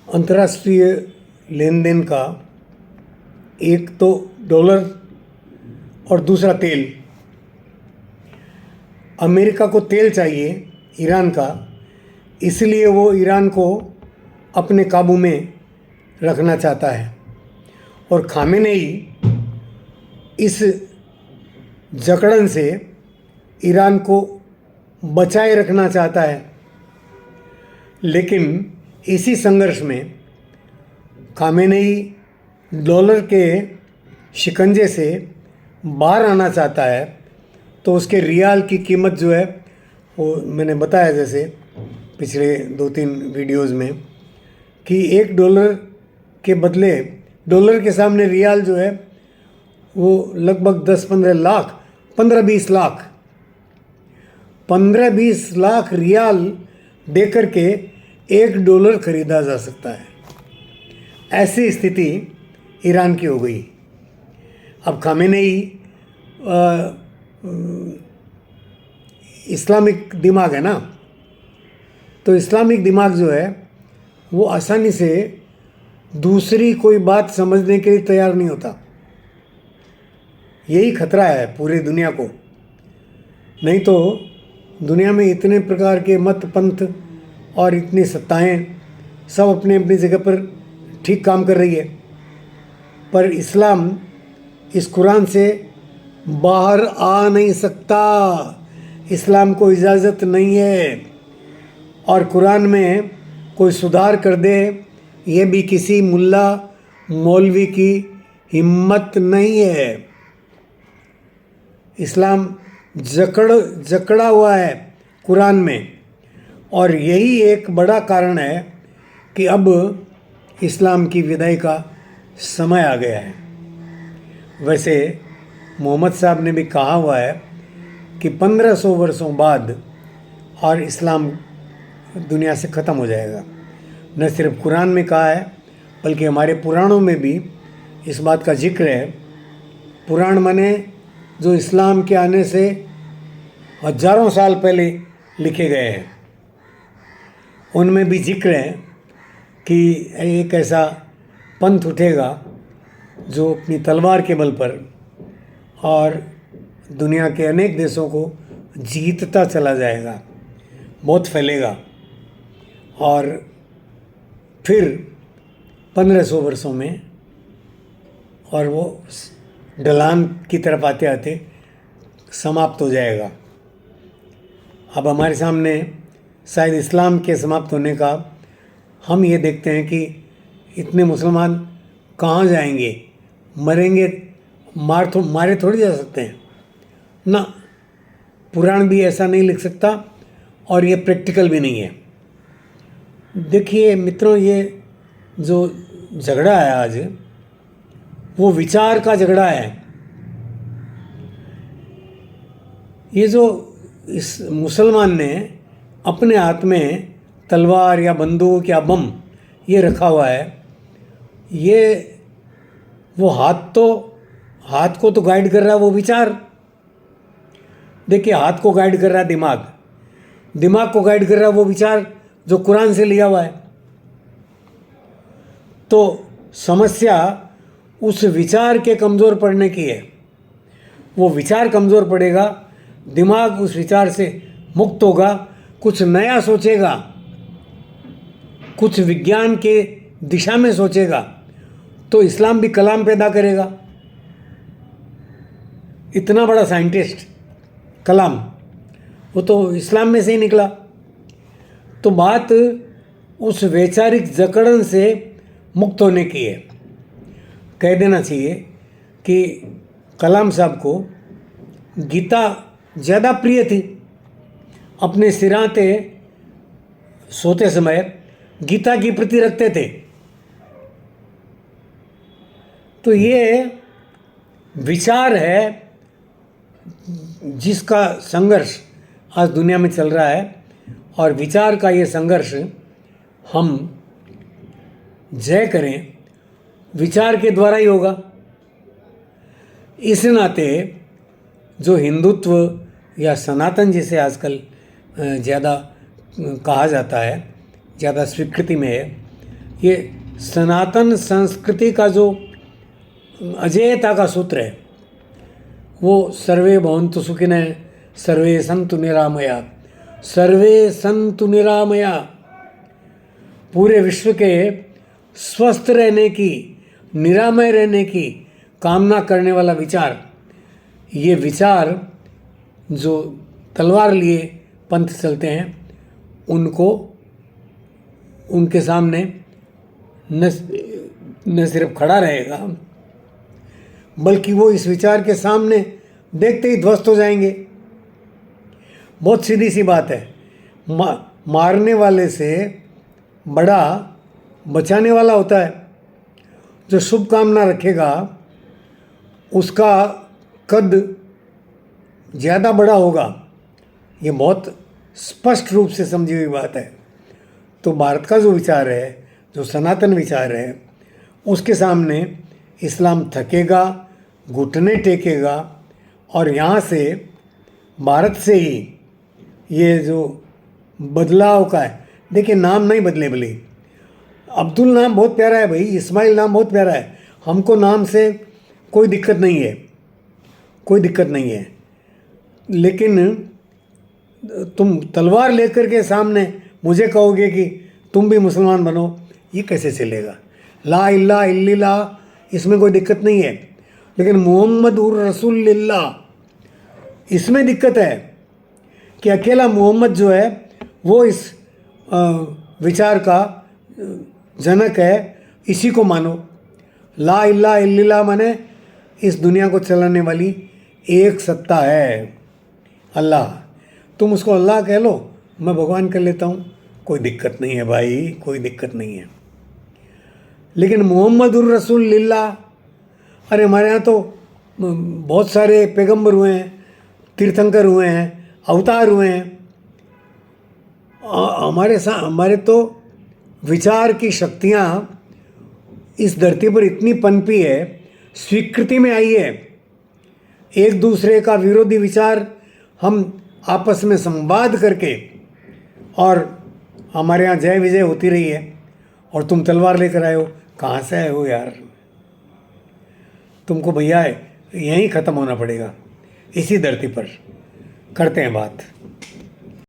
अंतर्राष्ट्रीय लेन देन का एक तो डॉलर और दूसरा तेल। अमेरिका को तेल चाहिए ईरान का, इसलिए वो ईरान को अपने काबू में रखना चाहता है और खामेनेई इस जकड़न से ईरान को बचाए रखना चाहता है। लेकिन इसी संघर्ष में खामेनेई डॉलर के शिकंजे से बाहर आना चाहता है, तो उसके रियाल की कीमत जो है वो मैंने बताया जैसे पिछले 2-3 वीडियोस में कि $1 के बदले डॉलर के सामने रियाल जो है वो लगभग 10-15 लाख 15-20 लाख 15-20 लाख रियाल दे करके $1 खरीदा जा सकता है। ऐसी स्थिति ईरान की हो गई। अब खामेनेई इस्लामिक दिमाग है ना, तो इस्लामिक दिमाग जो है वो आसानी से दूसरी कोई बात समझने के लिए तैयार नहीं होता। यही खतरा है पूरी दुनिया को। नहीं तो दुनिया में इतने प्रकार के मत पंथ और इतनी सत्ताएं सब अपनी अपनी जगह पर ठीक काम कर रही है, पर इस्लाम इस कुरान से बाहर आ नहीं सकता। इस्लाम को इजाज़त नहीं है और कुरान में कोई सुधार कर दे ये भी किसी मुल्ला मौलवी की हिम्मत नहीं है। इस्लाम जकड़ा हुआ है कुरान में और यही एक बड़ा कारण है कि अब इस्लाम की विदाई का समय आ गया है। वैसे मोहम्मद साहब ने भी कहा हुआ है कि 1500 वर्षों बाद और इस्लाम दुनिया से ख़त्म हो जाएगा। न सिर्फ कुरान में कहा है बल्कि हमारे पुराणों में भी इस बात का जिक्र है। पुराण माने जो इस्लाम के आने से हजारों साल पहले लिखे गए हैं, उनमें भी जिक्र है कि एक ऐसा पंथ उठेगा जो अपनी तलवार के बल पर और दुनिया के अनेक देशों को जीतता चला जाएगा, बहुत फैलेगा और फिर 1500 वर्षों में और वो ढलान की तरफ आते आते समाप्त हो जाएगा। अब हमारे सामने शायद इस्लाम के समाप्त होने का हम ये देखते हैं कि इतने मुसलमान कहाँ जाएंगे, मरेंगे, मारे थोड़ी जा सकते हैं ना। पुराण भी ऐसा नहीं लिख सकता और ये प्रैक्टिकल भी नहीं है। देखिए मित्रों, ये जो झगड़ा है आज वो विचार का झगड़ा है। ये जो इस मुसलमान ने अपने हाथ में तलवार या बंदूक या बम ये रखा हुआ है, ये वो हाथ को तो गाइड कर रहा है वो विचार। देखिए, हाथ को गाइड कर रहा है दिमाग, दिमाग को गाइड कर रहा है वो विचार जो कुरान से लिया हुआ है। तो समस्या उस विचार के कमज़ोर पड़ने की है। वो विचार कमज़ोर पड़ेगा, दिमाग उस विचार से मुक्त होगा, कुछ नया सोचेगा, कुछ विज्ञान के दिशा में सोचेगा, तो इस्लाम भी कलाम पैदा करेगा। इतना बड़ा साइंटिस्ट कलाम, वो तो इस्लाम में से ही निकला। तो बात उस वैचारिक जकड़न से मुक्त होने की है। कह देना चाहिए कि कलाम साहब को गीता ज़्यादा प्रिय थी। अपने सिराते सोते समय गीता की प्रति रखते थे। तो ये विचार है जिसका संघर्ष आज दुनिया में चल रहा है, और विचार का ये संघर्ष हम जय करें विचार के द्वारा ही होगा। इस नाते जो हिंदुत्व या सनातन जिसे आजकल ज़्यादा कहा जाता है, ज़्यादा स्वीकृति में है, ये सनातन संस्कृति का जो अजेयता का सूत्र है वो सर्वे भवन्तु सुखिनः सर्वे सन्तु निरामया, सर्वे सन्तु निरामया। पूरे विश्व के स्वस्थ रहने की, निरामय रहने की कामना करने वाला विचार, ये विचार जो तलवार लिए पंथ चलते हैं उनको, उनके सामने न सिर्फ खड़ा रहेगा बल्कि वो इस विचार के सामने देखते ही ध्वस्त हो जाएंगे। बहुत सीधी सी बात है, मारने वाले से बड़ा बचाने वाला होता है। जो शुभकामना रखेगा उसका कद ज़्यादा बड़ा होगा, ये बहुत स्पष्ट रूप से समझी हुई बात है। तो भारत का जो विचार है, जो सनातन विचार है, उसके सामने इस्लाम थकेगा, घुटने टेकेगा और यहाँ से, भारत से ही ये जो बदलाव का है, देखिए नाम नहीं बदले भले, अब्दुल नाम बहुत प्यारा है भाई, इस्माइल नाम बहुत प्यारा है, हमको नाम से कोई दिक्कत नहीं है, कोई दिक्कत नहीं है। लेकिन तुम तलवार लेकर के सामने मुझे कहोगे कि तुम भी मुसलमान बनो, ये कैसे चलेगा? ला इल्ला इल्लल्लाह इसमें कोई दिक्कत नहीं है, लेकिन मुहम्मदुर रसूलुल्लाह इसमें दिक्कत है कि अकेला मोहम्मद जो है वो इस विचार का जनक है, इसी को मानो। ला इल्ला इल्लल्लाह माने इस दुनिया को चलाने वाली एक सत्ता है, अल्लाह। तुम उसको अल्लाह कह लो, मैं भगवान कर लेता हूँ, कोई दिक्कत नहीं है भाई, कोई दिक्कत नहीं है। लेकिन मुहम्मदुर रसूलुल्लाह, अरे हमारे यहाँ तो बहुत सारे पैगंबर हुए हैं, तीर्थंकर हुए हैं, अवतार हुए हैं। हमारे तो विचार की शक्तियाँ इस धरती पर इतनी पनपी है, स्वीकृति में आई है। एक दूसरे का विरोधी विचार हम आपस में संवाद करके, और हमारे यहाँ जय विजय होती रही है। और तुम तलवार लेकर आए हो, कहाँ से आए हो यार? तुमको भैया यहीं ख़त्म होना पड़ेगा, इसी धरती पर। करते हैं बात।